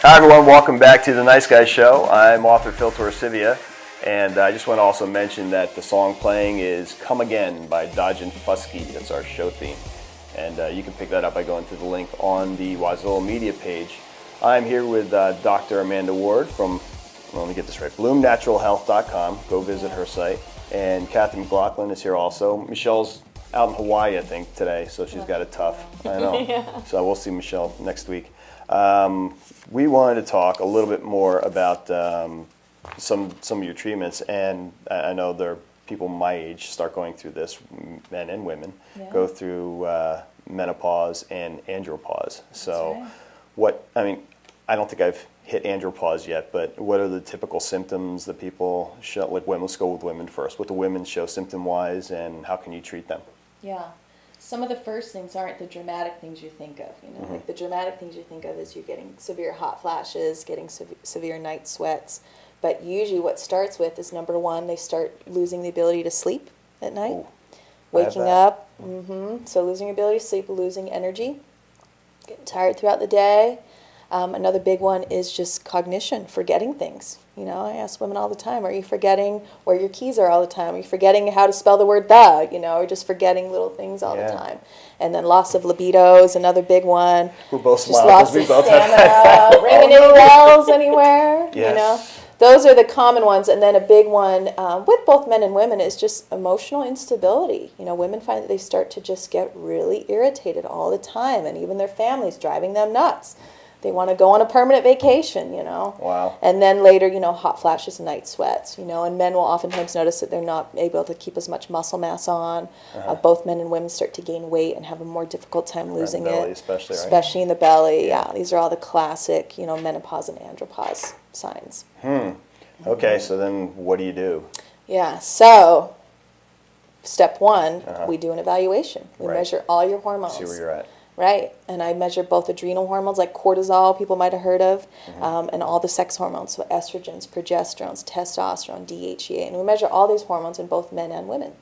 Hi everyone, welcome back to the Nice Guys Show. I'm author Phil Torresivia, and I just want to also mention that the song playing is Come Again by Dodge and Fusky. That's our show theme. And you can pick that up by going to the link on the Wazilla Media page. I'm here with Dr. Amanda Ward from, let me get this right, BloomNaturalHealth.com. Go visit her site. And Kathy McLaughlin is here also. Michelle's out in Hawaii, I think, today, so she's got it tough. I know. Yeah. So we'll see Michelle next week. We wanted to talk a little bit more about some of your treatments, and I know there are people my age start going through this, men and women, go through menopause and andropause. So I don't think I've hit andropause yet, but what are the typical symptoms that people show? Like, let's go with women first. What do women show symptom-wise, and how can you treat them? Yeah. Some of the first things aren't the dramatic things you think of. Like the dramatic things you think of is you getting severe hot flashes, getting severe night sweats. But usually what starts with is, number one, they start losing the ability to sleep at night. Ooh, waking up. So losing ability to sleep, losing energy, getting tired throughout the day. Another big one is just cognition, forgetting things. I ask women all the time, are you forgetting where your keys are all the time? Are you forgetting how to spell the word the? Or just forgetting little things all the time. And then loss of libido is another big one. We're both just smiling loss because we of both have stamina, ringing any bells anywhere, Yes. Those are the common ones. And then a big one with both men and women is just emotional instability. Women find that they start to just get really irritated all the time, and even their families driving them nuts. They want to go on a permanent vacation, Wow. And then later, hot flashes and night sweats, and men will oftentimes notice that they're not able to keep as much muscle mass on. Both men and women start to gain weight and have a more difficult time losing belly, it. especially, right? Especially in the belly, yeah. These are all the classic, menopause and andropause signs. Okay, so then what do you do? Yeah, so step one, we do an evaluation. We measure all your hormones. See where you're at. Right, and I measure both adrenal hormones like cortisol, people might have heard of, and all the sex hormones, so estrogens, progesterones, testosterone, DHEA, and we measure all these hormones in both men and women.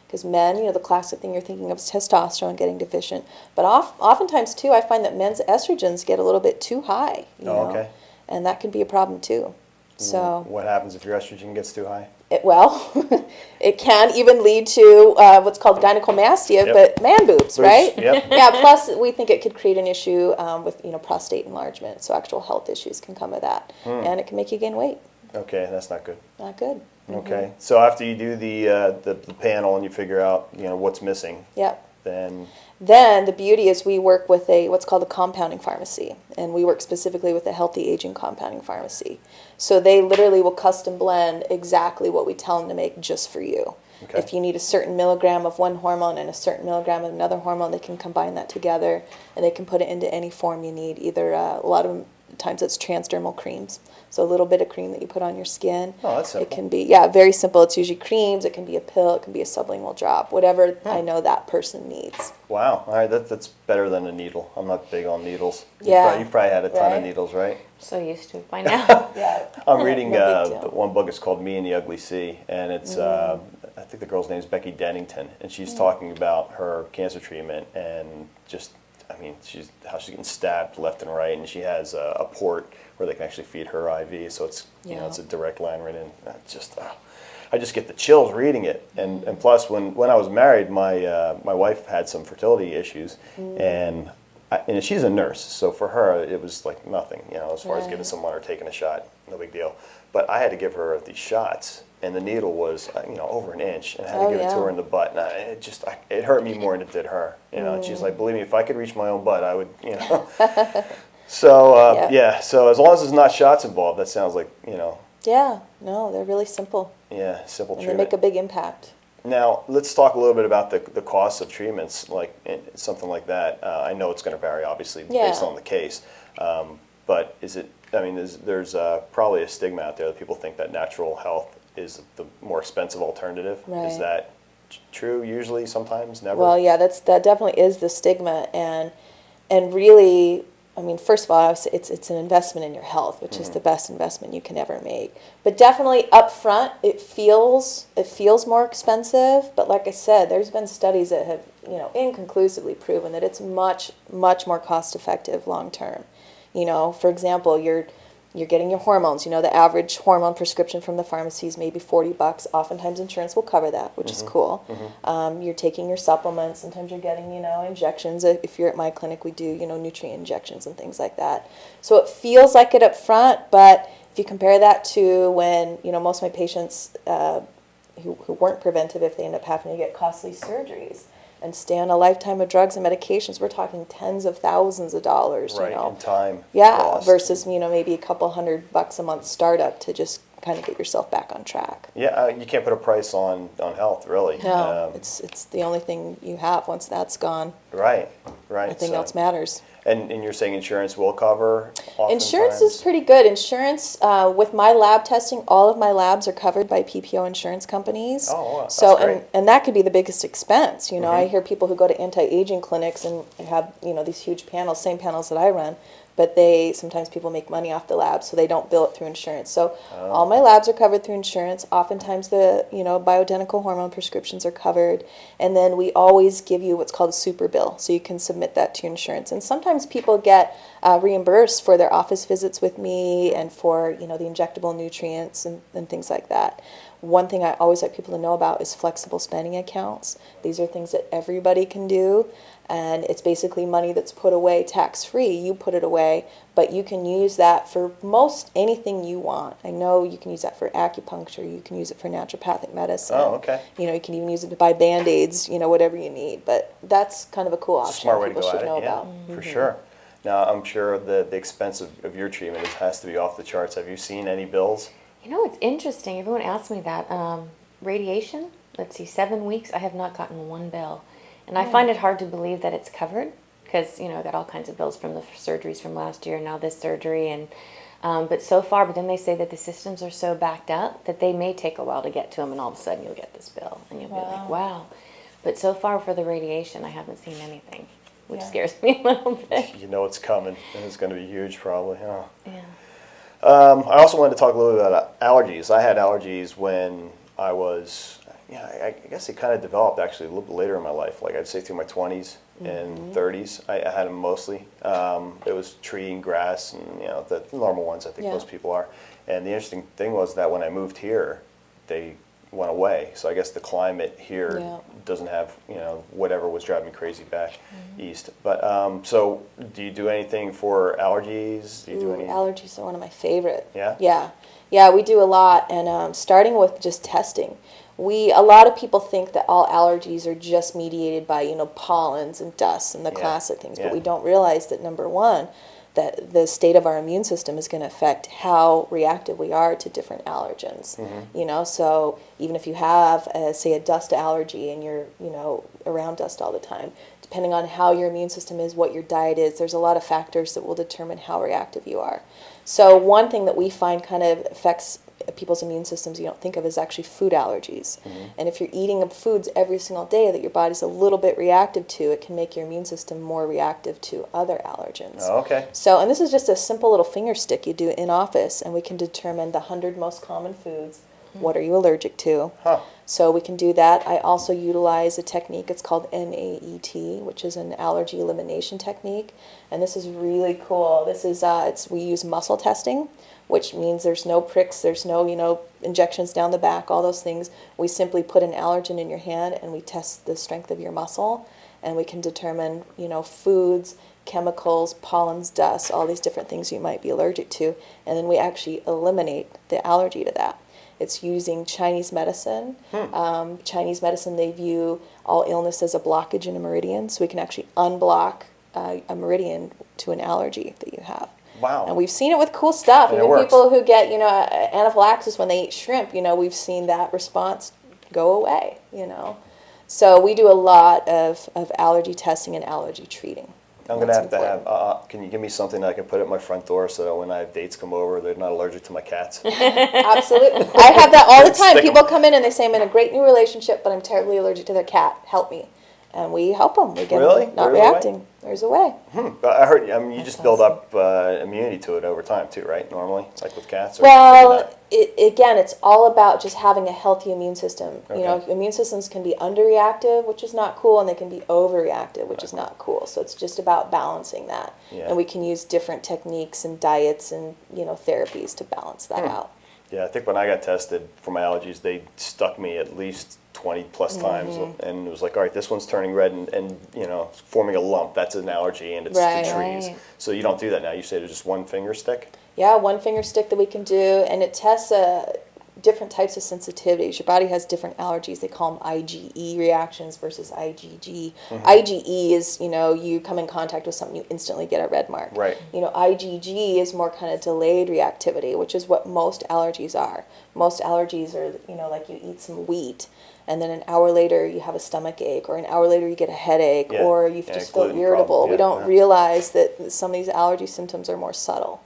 Because men, the classic thing you're thinking of is testosterone getting deficient, but oftentimes too, I find that men's estrogens get a little bit too high, Okay. And that can be a problem too. So what happens if your estrogen gets too high? It can even lead to what's called gynecomastia, but man boobs, right? Yep. Yeah, plus we think it could create an issue with prostate enlargement, so actual health issues can come of that, and it can make you gain weight. Okay, that's not good. Not good. Okay, so after you do the panel and you figure out what's missing, Yep. then the beauty is we work with what's called a compounding pharmacy, and we work specifically with a healthy aging compounding pharmacy. So they literally will custom blend exactly what we tell them to make just for you. Okay. If you need a certain milligram of one hormone and a certain milligram of another hormone, they can combine that together, and they can put it into any form you need. Either a lot of times it's transdermal creams, so a little bit of cream that you put on your skin. Oh, that's simple. It can be, very simple. It's usually creams. It can be a pill. It can be a sublingual drop. Whatever I know that person needs. Wow, all right, that's better than a needle. I'm not big on needles. Yeah. You've probably had a ton of Right. needles, right? So used to by now. Yeah. I'm reading No big deal. one book. It's called Me and the Ugly Sea, and it's I think the girl's name is Becky Dennington, and she's talking about her cancer treatment and just, she's getting stabbed left and right, and she has a port where they can actually feed her IV, so it's it's a direct line right in. I just get the chills reading it, and plus when I was married, my wife had some fertility issues, and she's a nurse, so for her it was like nothing, as far as giving someone or taking a shot, no big deal. But I had to give her these shots, and the needle was over an inch, and I had to give it to her in the butt, and it hurt me more than it did her. And she's like, believe me, if I could reach my own butt, I would. So so as long as there's not shots involved, that sounds like Yeah, no, they're really simple. Yeah, simple And treatment. they make a big impact. Now, let's talk a little bit about the costs of treatments, like something like that. I know it's going to vary, obviously, based on the case. But there's probably a stigma out there that people think that natural health is the more expensive alternative. Right. Is that true usually, sometimes, never? Well, yeah, that definitely is the stigma. And really, first of all, it's an investment in your health, which is the best investment you can ever make. But definitely up front, it feels more expensive. But like I said, there's been studies that have inconclusively proven that it's much, much more cost effective long term. You know, for example, you're getting your hormones. You know, the average hormone prescription from the pharmacy is maybe $40. Oftentimes, insurance will cover that, which is cool. You're taking your supplements. Sometimes you're getting, you know, injections. If you're at my clinic, we do, you know, nutrient injections and things like that. So it feels like it up front, but if you compare that to when, you know, most of my patients who weren't preventive, if they end up having to get costly surgeries and stay on a lifetime of drugs and medications, we're talking tens of thousands of dollars, Right, you know. and time. Yeah, lost. versus, you know, maybe a couple $100 a month startup to just kind of get yourself back on track. Yeah, you can't put a price on health, really. No, it's the only thing you have. Once that's gone, Right. nothing So- else matters. And you're saying insurance will cover Insurance is oftentimes? pretty good. Insurance, with my lab testing, all of my labs are covered by PPO insurance companies. Oh, wow, So, that's great. and that could be the biggest expense. You know, I hear people who go to anti-aging clinics and have, you know, these huge panels, same panels that I run, but sometimes people make money off the lab, so they don't bill it through insurance. So all my labs are covered through insurance. Oftentimes the, you know, bioidentical hormone prescriptions are covered. And then we always give you what's called a super bill, so you can submit that to your insurance. And sometimes people get reimbursed for their office visits with me and for, you know, the injectable nutrients and things like that. One thing I always like people to know about is flexible spending accounts. These are things that everybody can do, and it's basically money that's put away tax-free. You put it away, but you can use that for most anything you want. I know you can use that for acupuncture. You can use it for naturopathic medicine. Oh, okay. You know, you can even use it to buy Band-Aids, you know, whatever you need. But that's kind of a cool option Smart way to people go should at know it, yeah, about. for sure. Now, I'm sure the expense of your treatment has to be off the charts. Have you seen any bills? You know, it's interesting. Everyone asks me that. Radiation, let's see, 7 weeks, I have not gotten one bill. And I find it hard to believe that it's covered because, you know, I got all kinds of bills from the surgeries from last year, now this surgery. And but so far, but then they say that the systems are so backed up that they may take a while to get to them, and all of a sudden you'll get this bill. And you'll be like, wow. But so far for the radiation, I haven't seen anything, which Yeah. scares me a little bit. You know it's coming, and it's going to be huge probably. Huh? Yeah. I also wanted to talk a little bit about allergies. I had allergies when I was, I guess it kind of developed actually a little bit later in my life. Like I'd say through my 20s and 30s, I had them mostly. It was tree and grass and, you know, the normal ones I think Yeah. most people are. And the interesting thing was that when I moved here, they went away. So I guess the climate here Yeah. doesn't have, you know, whatever was driving me crazy back east. But so do you do anything for allergies? Do you do Ooh, any? allergies are one of my favorite. Yeah? Yeah, we do a lot, and starting with just testing. A lot of people think that all allergies are just mediated by, you know, pollens and dust and the Yeah. classic things, Yeah. but we don't realize that, number one, that the state of our immune system is going to affect how reactive we are to different allergens. You know, so even if you have, say, a dust allergy and you're, you know, around dust all the time, depending on how your immune system is, what your diet is, there's a lot of factors that will determine how reactive you are. So one thing that we find kind of affects people's immune systems you don't think of is actually food allergies. And if you're eating foods every single day that your body's a little bit reactive to, it can make your immune system more reactive to other allergens. Oh, okay. So, and this is just a simple little finger stick you do in office, and we can determine the 100 most common foods. What are you allergic to? Huh. So we can do that. I also utilize a technique, it's called NAET, which is an allergy elimination technique. And this is really cool. This is, we use muscle testing, which means there's no pricks, there's no, you know, injections down the back, all those things. We simply put an allergen in your hand and we test the strength of your muscle, and we can determine, you know, foods, chemicals, pollens, dust, all these different things you might be allergic to, and then we actually eliminate the allergy to that. It's using Chinese medicine. Chinese medicine, they view all illness as a blockage in a meridian, so we can actually unblock a meridian to an allergy that you have. Wow. And we've seen it with cool stuff. And it Even works. people who get, you know, anaphylaxis when they eat shrimp, you know, we've seen that response go away, you know. So we do a lot of allergy testing and allergy treating. I'm going to That's have to important. have, can you give me something that I can put at my front door so that when I have dates come over, they're not allergic to my cats? Absolutely. I have that all the time. Stick 'em. People come in and they say, I'm in a great new relationship, but I'm terribly allergic to their cat. Help me. and we help them. We get Really? them not There's a way? reacting. There's a way. But I heard, I mean, you That's just build awesome. up immunity to it over time too, right? Normally, like with cats. Or Well, maybe not? again, it's all about just having a healthy immune system. Okay. You know, immune systems can be underreactive, which is not cool, and they can be overreactive, which is not cool. So it's just about balancing that. Yeah. And we can use different techniques and diets and, therapies to balance that out. Yeah, I think when I got tested for my allergies, they stuck me at least 20 plus times, and it was like, all right, this one's turning red and forming a lump. That's an allergy, and it's Right. to trees. Right. So you don't do that now. You say there's just one finger stick. Yeah, one finger stick that we can do, and it tests different types of sensitivities. Your body has different allergies. They call them IgE reactions versus IgG. IgE is, you come in contact with something, you instantly get a red mark. Right. IgG is more kind of delayed reactivity, which is what most allergies are. Most allergies are, like you eat some wheat, and then an hour later you have a stomach ache, or an hour later you get a headache, Yeah. or you Yeah, just feel gluten irritable. problem. We Yeah, don't yeah. realize that some of these allergy symptoms are more subtle.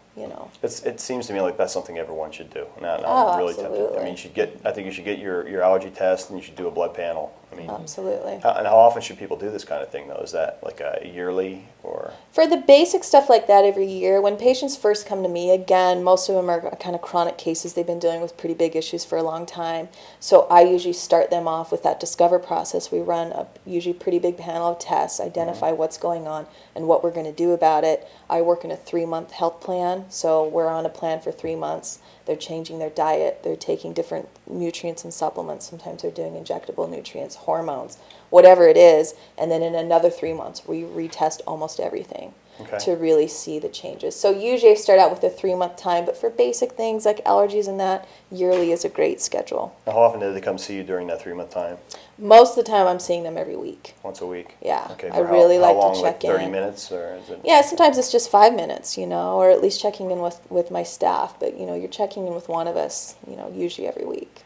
It seems to me like that's something everyone should do. Not Oh, really tempted. I absolutely. mean, I think you should get your allergy test, and you should do a blood panel. I mean, Absolutely. and how often should people do this kind of thing though? Is that like a yearly or? For the basic stuff like that every year, when patients first come to me, again, most of them are kind of chronic cases. They've been dealing with pretty big issues for a long time. So I usually start them off with that discover process. We run a usually pretty big panel of tests, identify what's going on and what we're going to do about it. I work in a 3-month health plan, so we're on a plan for 3 months. They're changing their diet. They're taking different nutrients and supplements. Sometimes they're doing injectable nutrients, hormones, whatever it is. And then in another 3 months, we retest almost everything Okay. to really see the changes. So usually I start out with a 3-month time, but for basic things like allergies and that, yearly is a great schedule. How often do they come see you during that 3-month time? Most of the time I'm seeing them every week. Once a week. Yeah, Okay. I For really how like to long, check like 30 in. minutes or is it? Yeah, sometimes it's just 5 minutes, or at least checking in with my staff. But, you're checking in with one of us, usually every week.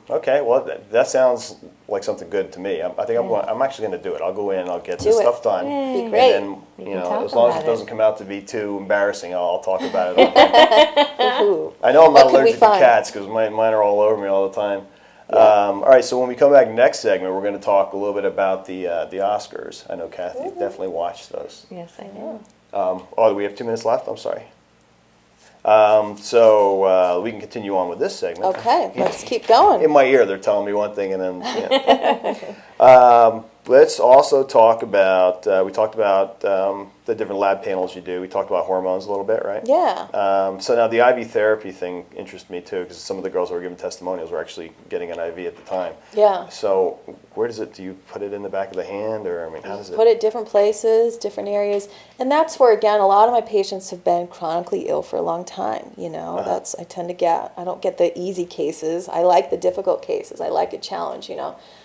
Okay, well, that sounds like something good to me. I think I'm actually going to do it. I'll go in, I'll get Do this it. stuff done. Yay. Be great. And You then, can talk as long as about it doesn't it. come out to be too embarrassing, I'll talk about it. On here. Ooh. I know I'm What not could we allergic to find? cats because mine are all over me all the time. Yeah. All right, so when we come back next segment, we're going to talk a little bit about the Oscars. I know Kathy definitely watched those. Yes, I do. Oh, we have 2 minutes left? I'm sorry. So we can continue on with this segment. Okay, let's keep going. In my ear, they're telling me one thing, and then let's also talk about. We talked about the different lab panels you do. We talked about hormones a little bit, right? Yeah. So now the IV therapy thing interests me too, because some of the girls that were giving testimonials were actually getting an IV at the time. Yeah. So where does it? Do you put it in the back of the hand, or I mean, how does it? Put it different places, different areas. And that's where, again, a lot of my patients have been chronically ill for a long time. I don't get the easy cases. I like the difficult cases. I like a challenge,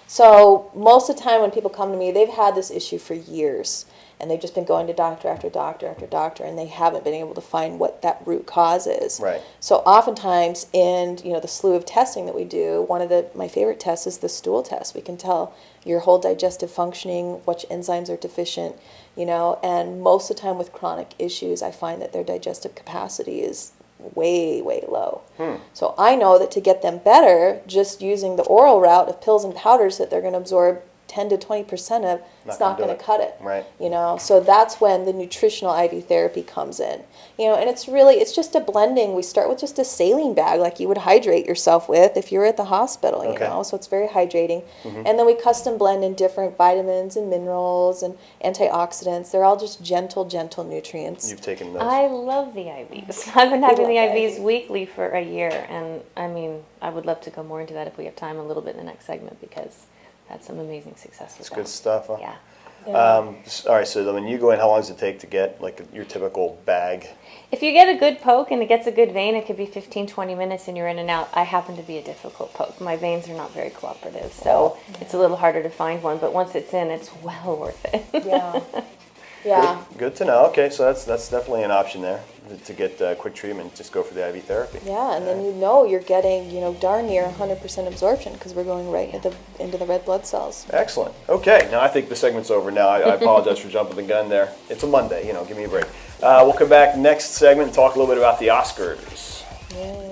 So most of the time when people come to me, they've had this issue for years. And they've just been going to doctor after doctor after doctor, and they haven't been able to find what that root cause is. Right. So oftentimes in the slew of testing that we do, one of my favorite tests is the stool test. We can tell your whole digestive functioning, which enzymes are deficient, and most of the time with chronic issues, I find that their digestive capacity is way, way low. So I know that to get them better, just using the oral route of pills and powders that they're going to absorb 10 to 20% of, it's not gonna going do to cut it. Right. So that's when the nutritional IV therapy comes in. And it's just a blending. We start with just a saline bag like you would hydrate yourself with if you were at the hospital, Okay. so it's very hydrating. And then we custom blend in different vitamins and minerals and antioxidants. They're all just gentle nutrients. You've taken those. I love the IVs. I've been having the love the IVs IVs. weekly for a year, and I mean, I would love to go more into that if we have time a little bit in the next segment, because I've had some amazing success with It's that. good stuff. Huh? Yeah. All right, so then when you go in, how long does it take to get like your typical bag? If you get a good poke and it gets a good vein, it could be 15, 20 minutes and you're in and out. I happen to be a difficult poke. My veins are not very cooperative, so it's a little harder to find one, but once it's in, it's well worth it. Yeah. Yeah. Good to know. Okay, so that's definitely an option there to get quick treatment. Just go for the IV therapy. Yeah, and then you're getting, darn near 100% absorption because we're going right into the red blood cells. Excellent. Okay, now I think the segment's over now. I apologize for jumping the gun there. It's a Monday, give me a break. We'll come back next segment and talk a little bit about the Oscars. Yay.